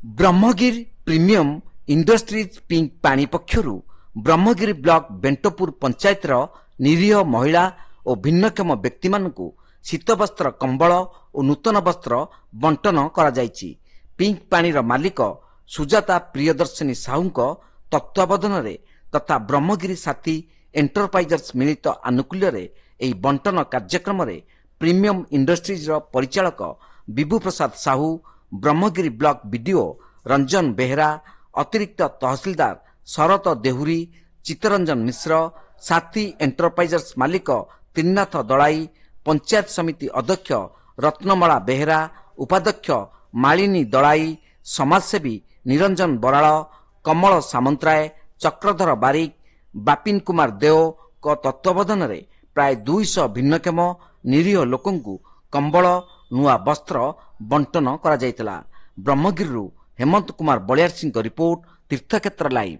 Brahmagir premium industries pink पानी पक्षरु Brahmagir block बेंटपुर पंचायतर निरीह महिला और भिन्नक्षम व्यक्ति मानकु शीत वस्त्र कंबल और नूतन वस्त्र बंटन करा जायछि। पिंक पानीर मालिक सुजाता प्रियदर्शिनी साहूंक तत्वावधान तथा ब्रह्मगिरी साथी एंटरप्राइजर्स मिलित आनुकूल्य एही बंटन कार्यक्रम प्रीमियम इंडस्ट्रीज परिचालक विभू प्रसाद साहू, ब्रह्मगिरी ब्लॉक बीडीओ रंजन बेहरा, अतिरिक्त तहसीलदार शरत देहुरी, चित्तरंजन मिश्र, साथी एंटरप्राइजर्स मालिक त्रिनाथ दलाई, पंचायत समिति अध्यक्ष रत्नमाला बेहरा, उपाध्यक्ष मालिनी दलाई, समाजसेवी निरंजन बराड़, कमल सामंतराय, चक्रधर बारिक, बापिन कुमार देव को तत्वावधान प्राय 200 भिन्नक्षम निरीह लोकंकु कंबल नुआ वस्त्र बंटन करा जायतिला। ब्रह्मगिरी हेमंत कुमार बलियार सिंह रिपोर्ट, तीर्थक्षेत्र लाइव।